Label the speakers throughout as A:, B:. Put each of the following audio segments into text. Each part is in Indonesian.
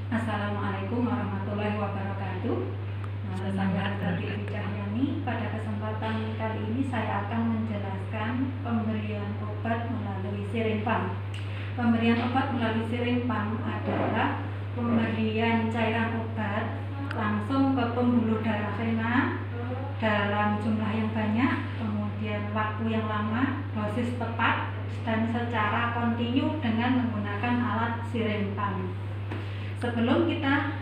A: Assalamualaikum warahmatullahi wabarakatuh. Saya Ardati Cahyani. Pada kesempatan kali ini saya akan menjelaskan pemberian obat melalui syring pump. Pemberian obat melalui syring pump adalah pemberian cairan obat langsung ke pembuluh darah vena dalam jumlah yang banyak, kemudian waktu yang lama, dosis tepat, dan secara kontinu dengan menggunakan alat syring pump. Sebelum kita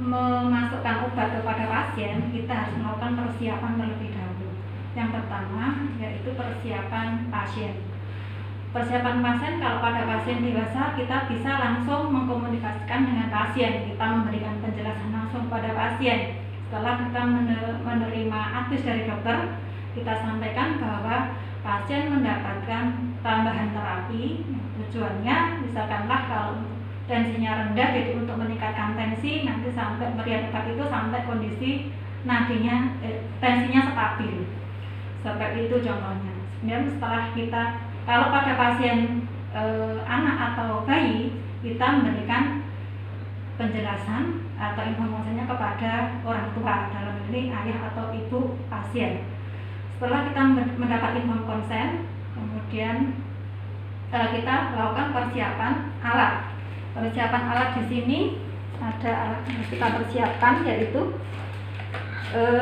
A: memasukkan obat kepada pasien, kita harus melakukan persiapan terlebih dahulu. Yang pertama yaitu persiapan pasien. Persiapan pasien, kalau pada pasien dewasa kita bisa langsung mengkomunikasikan dengan pasien, kita memberikan penjelasan langsung pada pasien. Setelah kita menerima advis dari dokter, kita sampaikan bahwa pasien mendapatkan tambahan terapi. Tujuannya misalkanlah kalau tensinya rendah, jadi untuk meningkatkan tensi, nanti sampai pemberian obat itu sampai kondisi nadinya tensinya stabil, seperti itu contohnya. Kemudian setelah kita, kalau pada pasien anak atau bayi, kita memberikan penjelasan atau informasinya kepada orang tua, dalam ini ayah atau ibu pasien. Setelah kita mendapat info konsen, kemudian kita lakukan persiapan alat. Persiapan alat di sini ada alat yang kita persiapkan, yaitu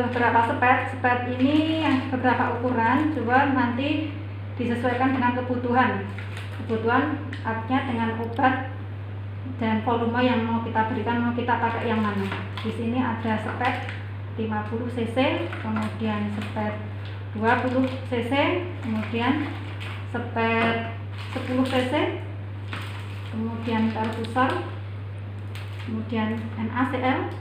A: berapa spet. Spet ini beberapa ukuran, coba nanti disesuaikan dengan kebutuhan. Kebutuhan artinya dengan obat dan volume yang mau kita berikan, mau kita pakai yang mana. Di sini ada spet 50 cc, kemudian spet 20 cc, kemudian spet 10 cc, kemudian perfusor, kemudian NaCl,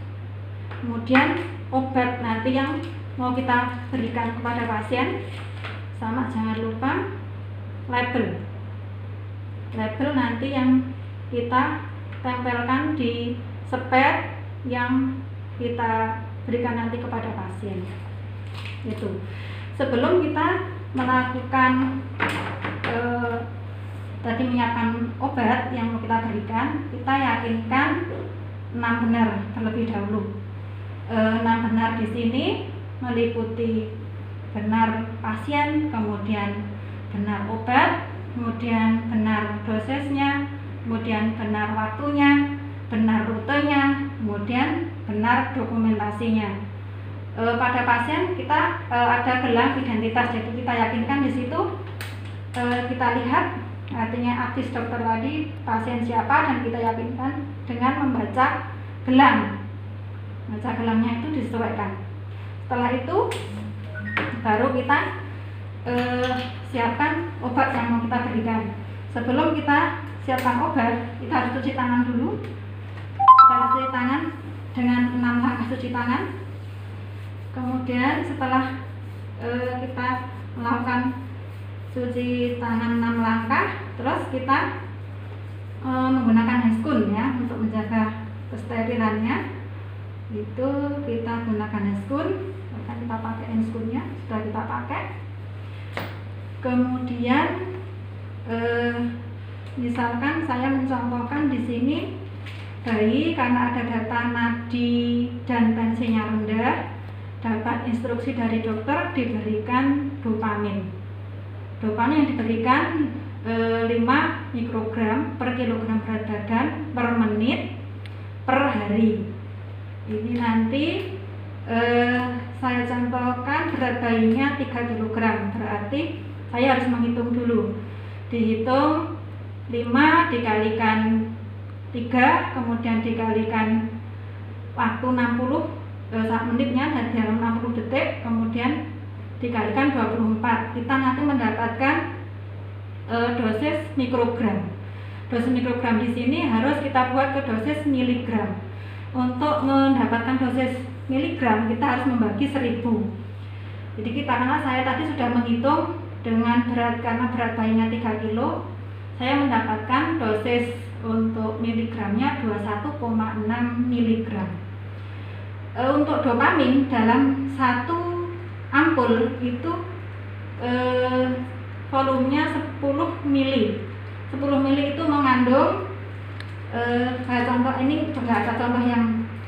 A: kemudian obat nanti yang mau kita berikan kepada pasien, sama jangan lupa label nanti yang kita tempelkan di spet yang kita berikan nanti kepada pasien. Itu sebelum kita melakukan tadi menyiapkan obat yang mau kita berikan, kita yakinkan 6 benar terlebih dahulu. 6 benar di sini meliputi benar pasien, kemudian benar obat, kemudian benar dosisnya, kemudian benar waktunya, benar rutenya, kemudian benar dokumentasinya. Pada pasien kita ada gelang identitas, jadi kita yakinkan di situ kita lihat artinya advis dokter tadi pasien siapa, dan kita yakinkan dengan membaca gelang. Baca gelangnya itu disesuaikan. Setelah itu baru kita siapkan obat yang mau kita berikan. Sebelum kita siapkan obat, kita harus cuci tangan dulu. Kita harus cuci tangan dengan 6 langkah cuci tangan. Kemudian setelah kita melakukan cuci tangan 6 langkah, terus kita menggunakan handscoon ya untuk menjaga kesterilannya. Itu kita gunakan handscoon, kita pakai handscoonnya, sudah kita pakai. Kemudian misalkan saya mencontohkan di sini bayi, karena ada data nadi dan tensinya rendah, dapat instruksi dari dokter diberikan dopamin. Dopamin yang diberikan 5 mikrogram per kilogram berat badan per menit per hari. Ini nanti saya contohkan berat bayinya 3 kg, berarti saya harus menghitung dulu. Dihitung 5 dikalikan 3, kemudian dikalikan waktu 60 menitnya dan dalam 60 detik, kemudian dikalikan 24, kita nanti mendapatkan dosis mikrogram. Dosis mikrogram di sini harus kita buat ke dosis miligram. Untuk mendapatkan dosis miligram kita harus membagi 1000. Jadi kita, karena saya tadi sudah menghitung dengan berat, karena berat bayinya 3 kilo, saya mendapatkan dosis untuk miligramnya 21,6 miligram. Untuk dopamin dalam 1 ampul itu volumenya 10 mili. 10 mili itu mengandung kayak contoh ini nggak ada contoh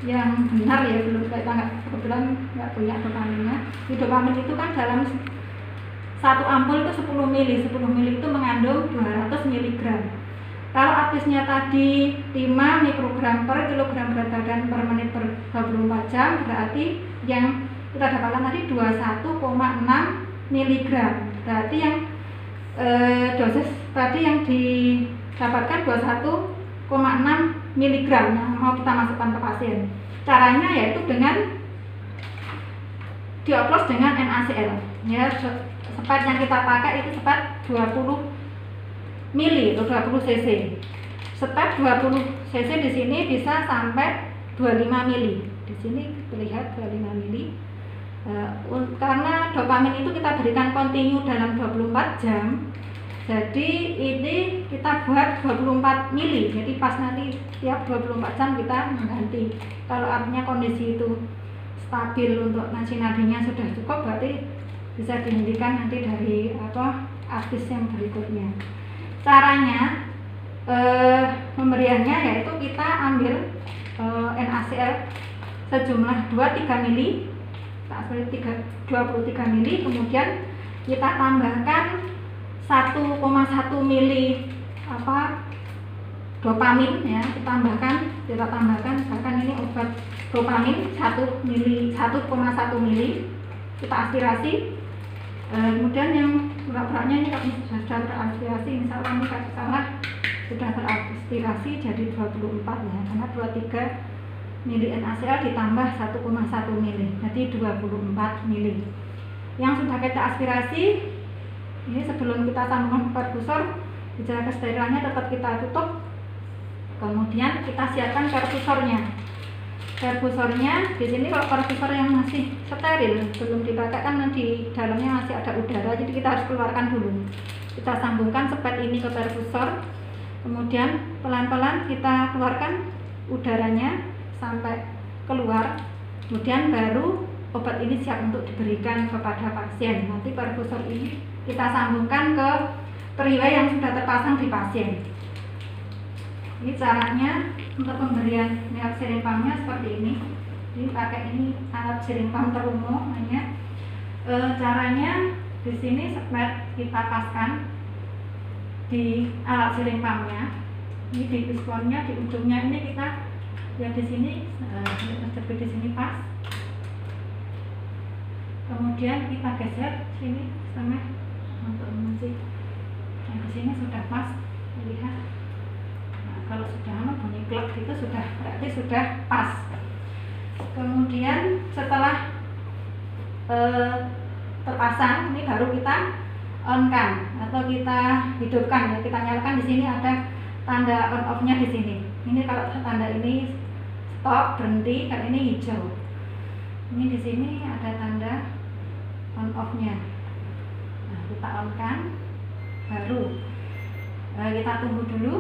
A: yang benar ya, belum, kita kebetulan nggak punya dopaminnya. Di dopamin itu kan dalam satu ampul itu 10 mili, 10 mili itu mengandung 200 miligram. Kalau aktifnya tadi 5 mikrogram per kilogram berat badan per menit per 24 jam, berarti yang kita dapatkan tadi 21,6 miligram. Berarti yang dosis tadi yang didapatkan 21,6 miligram yang mau kita masukkan ke pasien. Caranya yaitu dengan dioplos dengan NaCl. Ya, sepat yang kita pakai itu sepat 20 mili atau 20 cc. Sepat 20 cc di sini bisa sampai 25 mili. Di sini terlihat 25 mili. Karena dopamin itu kita berikan kontinu dalam 24 jam. Jadi ini kita buat 24 mili. Jadi pas nanti tiap 24 jam kita mengganti. Kalau artinya kondisi itu stabil untuk nadi-nadinya sudah cukup, berarti bisa dihentikan nanti dari aktis yang berikutnya. Caranya pemberiannya yaitu kita ambil NaCl sejumlah 23 mili, 23 mili, kemudian kita tambahkan 1,1 mili dopamin ya, kita tambahkan misalkan ini obat dopamin 1,1 mili, kita aspirasi. Kemudian yang berat-beratnya ini kalau sudah teraspirasi, misalnya ini salah sudah teraspirasi jadi 24 ya, karena 23 mili NaCl ditambah 1,1 mili, jadi 24 mili. Yang sudah kita aspirasi, ini sebelum kita sambungkan perfusor, bicara kesterilannya tetap kita tutup. Kemudian kita siapkan perfusornya. Perfusornya di sini kalau perfusor yang masih steril belum dipakai kan di dalamnya masih ada udara, jadi kita harus keluarkan dulu. Kita sambungkan sepet ini ke perfusor, kemudian pelan-pelan kita keluarkan udaranya sampai keluar, kemudian baru obat ini siap untuk diberikan kepada pasien. Nanti perfusor ini kita sambungkan ke periway yang sudah terpasang di pasien. Ini caranya untuk pemberian merek sirimpamnya seperti ini. Jadi pakai ini alat sirimpam terumo namanya. Caranya di sini sepet kita paskan di alat sirimpamnya. Ini di pistonnya, di ujungnya ini kita lihat di sini, terjepit di sini pas. Kemudian kita geser sini setengah untuk mengunci. Nah, di sini sudah pas, lihat. Nah, kalau sudah bunyi klek itu sudah berarti sudah pas. Kemudian setelah terpasang, ini baru kita on-kan atau kita hidupkan ya. Kita nyalakan, di sini ada tanda on off-nya di sini. Ini kalau tanda ini stop, berhenti, kalau ini hijau. Ini di sini ada tanda on off-nya. Nah, kita on-kan, baru kita tunggu dulu.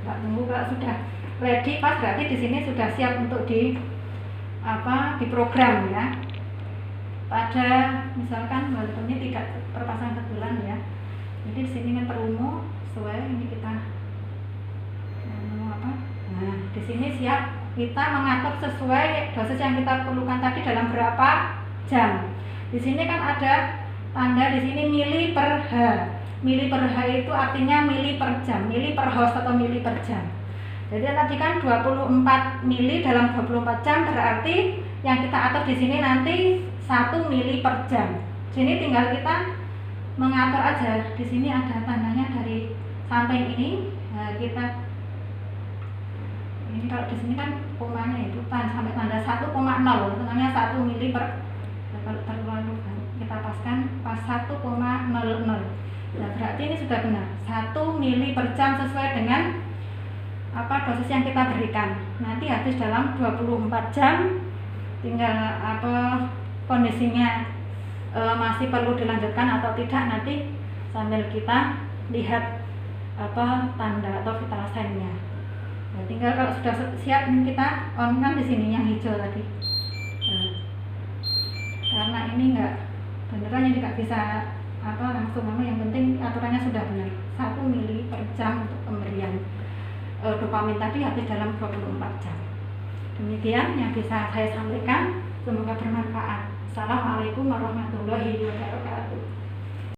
A: Kita tunggu, kalau sudah ready pas berarti di sini sudah siap untuk diprogram ya. Pada misalkan walaupun ini tidak terpasang kebetulan ya. Jadi di sini kan terumo sesuai ini kita Nah, di sini siap kita mengatur sesuai dosis yang kita perlukan tadi dalam berapa jam. Di sini kan ada tanda di sini mili per H. Mili per H itu artinya mili per jam, mili per host atau mili per jam. Jadi tadi kan 24 mili dalam 24 jam, berarti yang kita atur di sini nanti 1 mili per jam. Sini tinggal kita mengatur aja. Di sini ada tandanya dari samping ini. Nah, ini kalau di sini kan komanya itu sampai tanda 1,0, namanya 1 mili per, kalau terlalu kita paskan pas 1,00. Nah, berarti ini sudah benar 1 mili per jam sesuai dengan dosis yang kita berikan. Nanti habis dalam 24 jam, tinggal kondisinya masih perlu dilanjutkan atau tidak, nanti sambil kita lihat tanda atau vital sign-nya. Nah, tinggal kalau sudah siap kita on kan di sini yang hijau tadi. Nah, karena ini enggak beneran yang tidak bisa langsung yang penting aturannya sudah benar 1 mili per jam untuk pemberian dopamin tadi habis dalam 24 jam. Demikian yang bisa saya sampaikan, semoga bermanfaat. Assalamualaikum warahmatullahi wabarakatuh.